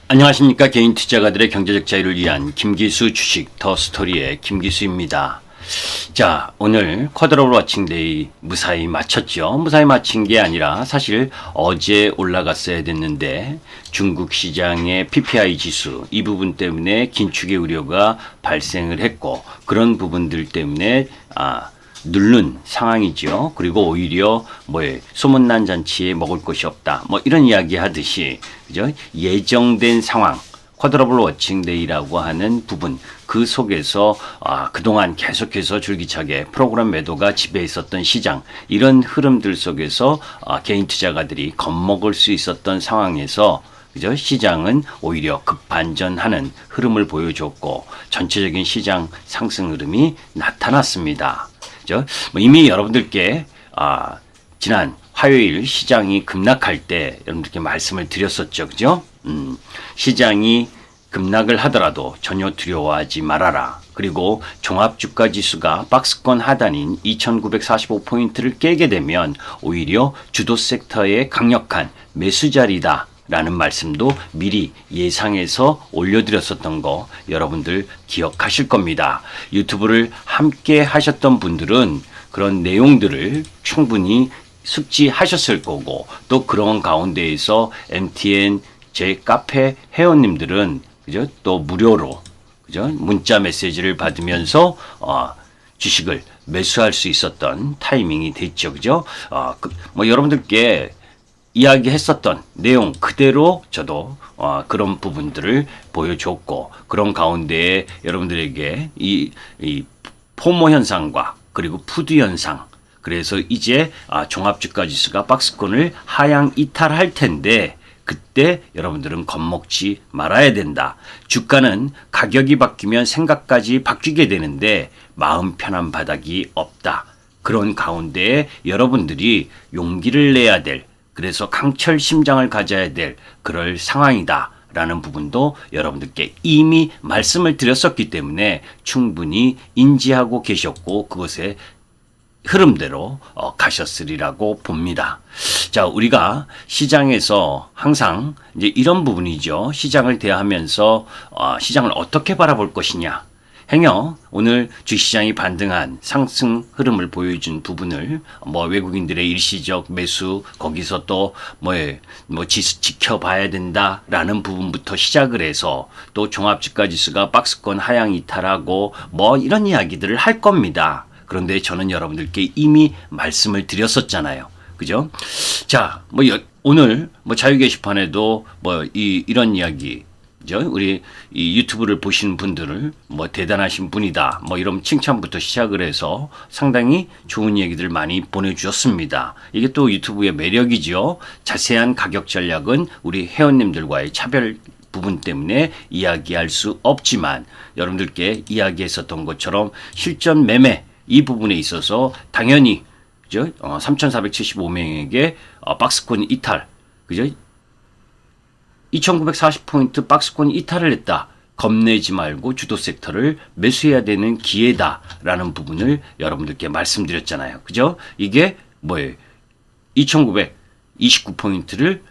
안녕하십니까. 개인 투자가들의 경제적 자유를 위한 김기수 주식 더 스토리의 김기수입니다. 자, 오늘 쿼드러블 워칭데이 무사히 마쳤죠. 무사히 마친 게 아니라 사실 어제 올라갔어야 됐는데 중국 시장의 PPI 지수 이 부분 때문에 긴축의 우려가 발생을 했고, 그런 부분들 때문에 누른 상황이죠. 그리고 오히려 소문난 잔치에 먹을 것이 없다, 이런 이야기 하듯이, 그죠? 예정된 상황, 쿼드러블 워칭데이라고 하는 부분, 그 속에서 그동안 계속해서 줄기차게 프로그램 매도가 지배 있었던 시장, 이런 흐름들 속에서 개인 투자가들이 겁먹을 수 있었던 상황에서, 그죠? 시장은 오히려 급반전하는 흐름을 보여줬고 전체적인 시장 상승 흐름이 나타났습니다. 그죠? 이미 여러분들께 지난 화요일 시장이 급락할 때 여러분들께 말씀을 드렸었죠. 그죠? 시장이 급락을 하더라도 전혀 두려워하지 말아라. 그리고 종합주가지수가 박스권 하단인 2945포인트를 깨게 되면 오히려 주도 섹터의 강력한 매수 자리다 라는 말씀도 미리 예상해서 올려드렸었던 거 여러분들 기억하실 겁니다. 유튜브를 함께 하셨던 분들은 그런 내용들을 충분히 숙지하셨을 거고, 또 그런 가운데에서 MTN 제 카페 회원님들은, 그죠? 또 무료로, 그죠? 문자 메시지를 받으면서 주식을 매수할 수 있었던 타이밍이 됐죠. 그죠? 여러분들께 이야기했었던 내용 그대로 저도 그런 부분들을 보여줬고, 그런 가운데에 여러분들에게 이 포모 현상과 그리고 푸드 현상, 그래서 이제 종합주가지수가 박스권을 하향 이탈할 텐데 그때 여러분들은 겁먹지 말아야 된다. 주가는 가격이 바뀌면 생각까지 바뀌게 되는데 마음 편한 바닥이 없다. 그런 가운데에 여러분들이 용기를 내야 될, 그래서 강철 심장을 가져야 될 그럴 상황이다 라는 부분도 여러분들께 이미 말씀을 드렸었기 때문에 충분히 인지하고 계셨고 그것에 흐름대로 가셨으리라고 봅니다. 자, 우리가 시장에서 항상 이제 이런 부분이죠. 시장을 대하면서 시장을 어떻게 바라볼 것이냐. 행여 오늘 주시장이 반등한 상승 흐름을 보여준 부분을 외국인들의 일시적 매수, 거기서 또 지수 지켜봐야 된다라는 부분부터 시작을 해서 또 종합주가지수가 박스권 하향 이탈하고 이런 이야기들을 할 겁니다. 그런데 저는 여러분들께 이미 말씀을 드렸었잖아요. 그죠? 자, 오늘 자유 게시판에도 이런 이야기, 우리 이 유튜브를 보시는 분들을 대단하신 분이다, 이런 칭찬부터 시작을 해서 상당히 좋은 얘기들 많이 보내주셨습니다. 이게 또 유튜브의 매력이죠. 자세한 가격 전략은 우리 회원님들과의 차별 부분 때문에 이야기할 수 없지만 여러분들께 이야기했었던 것처럼 실전 매매 이 부분에 있어서 당연히, 그죠? 3,475명에게 박스권 이탈, 그죠? 2,940포인트 박스권 이탈을 했다. 겁내지 말고 주도 섹터를 매수해야 되는 기회다라는 부분을 여러분들께 말씀드렸잖아요. 그죠? 이게 2,929포인트를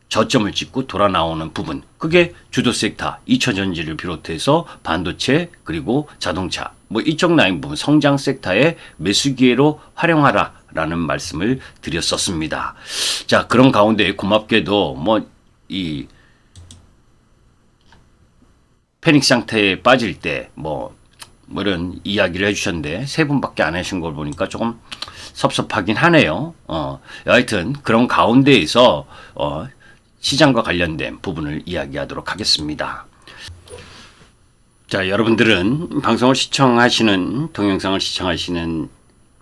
저점을 찍고 돌아 나오는 부분, 그게 주도 섹터, 2차전지를 비롯해서 반도체 그리고 자동차, 이쪽 라인 부분 성장 섹터의 매수 기회로 활용하라라는 말씀을 드렸었습니다. 자, 그런 가운데 고맙게도 이 패닉 상태에 빠질 때 이런 이야기를 해주셨는데 세 분밖에 안 하신 걸 보니까 조금 섭섭하긴 하네요. 여하튼 그런 가운데에서 시장과 관련된 부분을 이야기하도록 하겠습니다. 자, 여러분들은 방송을 시청하시는, 동영상을 시청하시는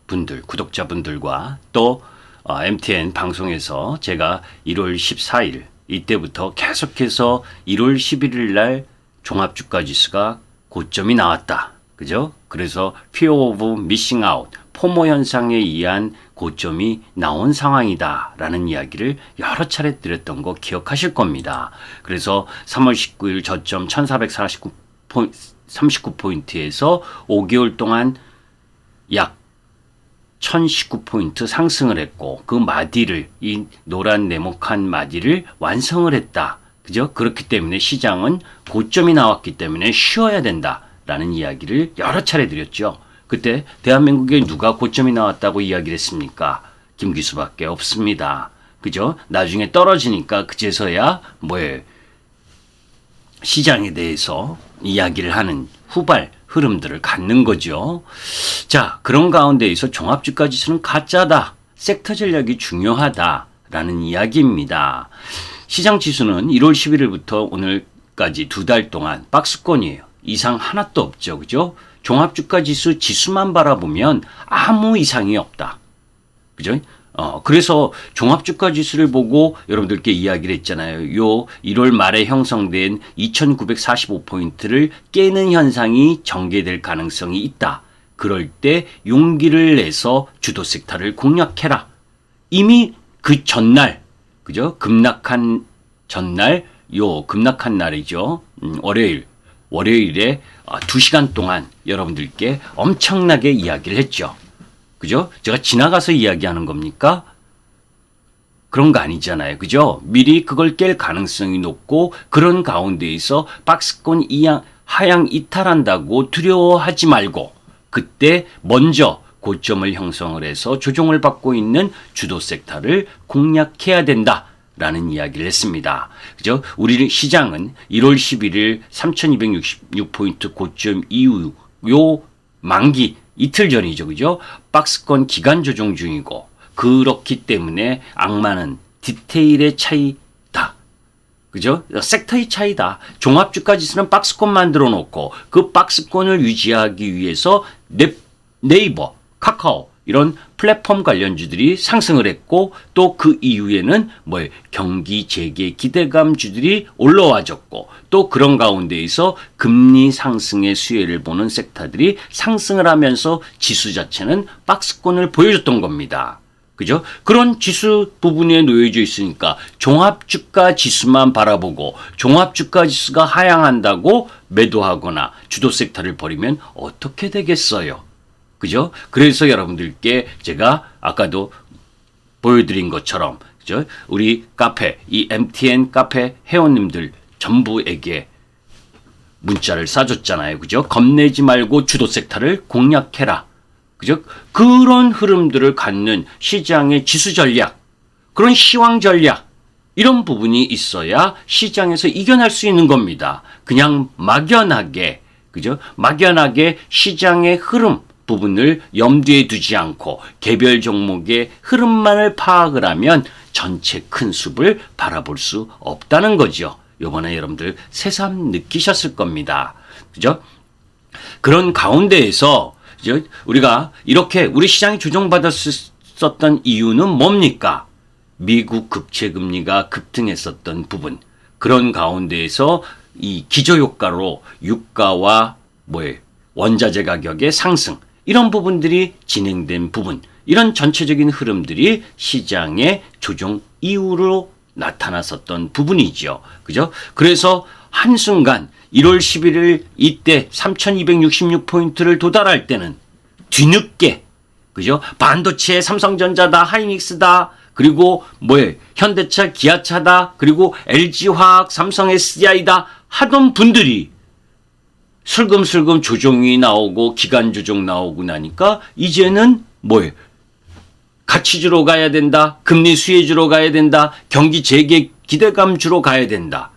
분들, 구독자분들과 또 MTN 방송에서 제가 1월 14일 이때부터 계속해서 1월 11일 날 종합주가지수가 고점이 나왔다. 그죠? 그래서 Fear of Missing Out, 포모 현상에 의한 고점이 나온 상황이다 라는 이야기를 여러 차례 드렸던 거 기억하실 겁니다. 그래서 3월 19일 저점 1439포인트에서 5개월 동안 약 1019포인트 상승을 했고, 그 마디를, 이 노란 네모칸 마디를 완성을 했다. 그죠? 그렇기 때문에 시장은 고점이 나왔기 때문에 쉬어야 된다라는 이야기를 여러 차례 드렸죠. 그때 대한민국에 누가 고점이 나왔다고 이야기를 했습니까? 김기수밖에 없습니다. 그죠? 나중에 떨어지니까 그제서야 뭐예요? 시장에 대해서 이야기를 하는 후발 흐름들을 갖는 거죠. 자, 그런 가운데에서 종합주가 지수는 가짜다. 섹터 전략이 중요하다라는 이야기입니다. 시장 지수는 1월 11일부터 오늘까지 2달 동안 박스권이에요. 이상 하나도 없죠. 그죠? 종합주가 지수 지수만 바라보면 아무 이상이 없다. 그죠? 그래서 종합주가 지수를 보고 여러분들께 이야기를 했잖아요. 요 1월 말에 형성된 2945포인트를 깨는 현상이 전개될 가능성이 있다. 그럴 때 용기를 내서 주도 섹터를 공략해라. 이미 그 전날, 그죠? 급락한 전날, 급락한 날이죠. 월요일에 2시간 동안 여러분들께 엄청나게 이야기를 했죠. 그죠? 제가 지나가서 이야기하는 겁니까? 그런 거 아니잖아요. 그죠? 미리 그걸 깰 가능성이 높고 그런 가운데에서 박스권 하향 이탈한다고 두려워하지 말고 그때 먼저 고점을 형성을 해서 조정을 받고 있는 주도 섹터를 공략해야 된다라는 이야기를 했습니다. 그죠? 우리 시장은 1월 11일 3266포인트 고점 이후 요 만기 이틀 전이죠. 그죠? 박스권 기간 조정 중이고 그렇기 때문에 악마는 디테일의 차이다. 그죠? 섹터의 차이다. 종합주가 지수는 박스권 만들어 놓고 그 박스권을 유지하기 위해서 네이버, 카카오 이런 플랫폼 관련주들이 상승을 했고 또 그 이후에는 경기 재개 기대감주들이 올라와줬고 또 그런 가운데에서 금리 상승의 수혜를 보는 섹터들이 상승을 하면서 지수 자체는 박스권을 보여줬던 겁니다. 그죠? 그런 지수 부분에 놓여져 있으니까 종합주가 지수만 바라보고 종합주가 지수가 하향한다고 매도하거나 주도 섹터를 버리면 어떻게 되겠어요? 그죠? 그래서 여러분들께 제가 아까도 보여드린 것처럼, 그죠? 우리 카페, 이 MTN 카페 회원님들 전부에게 문자를 쏴줬잖아요. 그죠? 겁내지 말고 주도 섹터를 공략해라. 그죠? 그런 흐름들을 갖는 시장의 지수 전략, 그런 시황 전략, 이런 부분이 있어야 시장에서 이겨낼 수 있는 겁니다. 그냥 막연하게, 그죠? 막연하게 시장의 흐름, 부분을 염두에 두지 않고 개별 종목의 흐름만을 파악을 하면 전체 큰 숲을 바라볼 수 없다는 거죠. 요번에 여러분들 새삼 느끼셨을 겁니다. 그죠? 그런 가운데에서 그죠? 우리가 이렇게 우리 시장이 조정받았었던 이유는 뭡니까? 미국 국채금리가 급등했었던 부분. 그런 가운데에서 이 기저효과로 유가와 원자재 가격의 상승. 이런 부분들이 진행된 부분, 이런 전체적인 흐름들이 시장의 조정 이후로 나타났었던 부분이죠. 그죠? 그래서 한순간 1월 11일 이때 3266포인트를 도달할 때는 뒤늦게, 그죠? 반도체 삼성전자다, 하이닉스다, 그리고 현대차, 기아차다, 그리고 LG화학, 삼성 SDI다 하던 분들이 슬금슬금 조정이 나오고 기간 조정 나오고 나니까 이제는 가치주로 가야 된다. 금리 수혜주로 가야 된다. 경기 재개 기대감주로 가야 된다.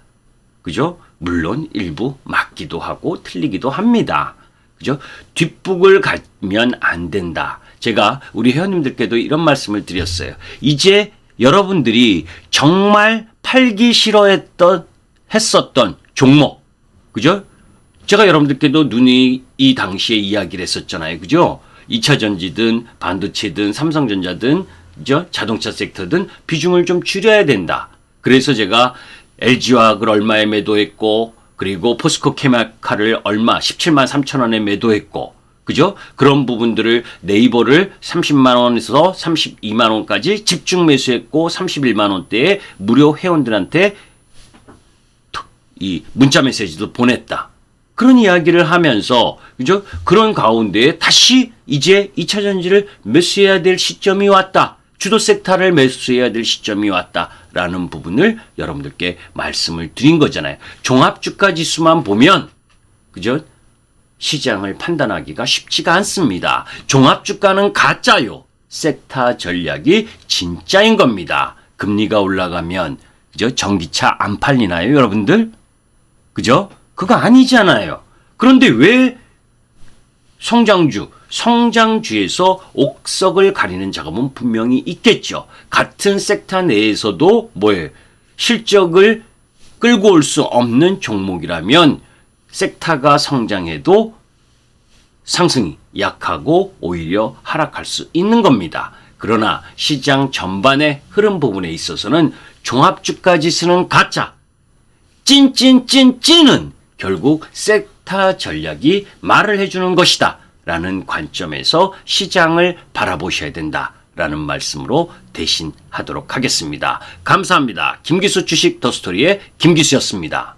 그죠? 물론 일부 맞기도 하고 틀리기도 합니다. 그죠? 뒷북을 가면 안 된다. 제가 우리 회원님들께도 이런 말씀을 드렸어요. 이제 여러분들이 정말 팔기 했었던 종목. 그죠? 제가 여러분들께도 이 당시에 이야기를 했었잖아요. 그죠? 2차 전지든 반도체든 삼성전자든 그죠? 자동차 섹터든 비중을 좀 줄여야 된다. 그래서 제가 LG화학을 얼마에 매도했고 그리고 포스코 케미칼을 17만 3천 원에 매도했고 그죠? 그런 부분들을 네이버를 30만 원에서 32만 원까지 집중 매수했고 31만 원대에 무료 회원들한테 이 문자 메시지도 보냈다. 그런 이야기를 하면서 그죠? 그런 가운데에 다시 이제 2차 전지를 매수해야 될 시점이 왔다. 주도 섹터를 매수해야 될 시점이 왔다. 라는 부분을 여러분들께 말씀을 드린 거잖아요. 종합주가지수만 보면 그죠? 시장을 판단하기가 쉽지가 않습니다. 종합주가는 가짜요. 섹터 전략이 진짜인 겁니다. 금리가 올라가면 그죠? 전기차 안 팔리나요, 여러분들? 그죠? 그거 아니잖아요. 그런데 왜 성장주에서 옥석을 가리는 작업은 분명히 있겠죠. 같은 섹터 내에서도 뭐예요? 실적을 끌고 올 수 없는 종목이라면 섹터가 성장해도 상승이 약하고 오히려 하락할 수 있는 겁니다. 그러나 시장 전반의 흐름 부분에 있어서는 종합주가지수는 가짜, 찐은 결국 섹터 전략이 말을 해주는 것이다 라는 관점에서 시장을 바라보셔야 된다 라는 말씀으로 대신하도록 하겠습니다. 감사합니다. 김기수 주식 더스토리의 김기수였습니다.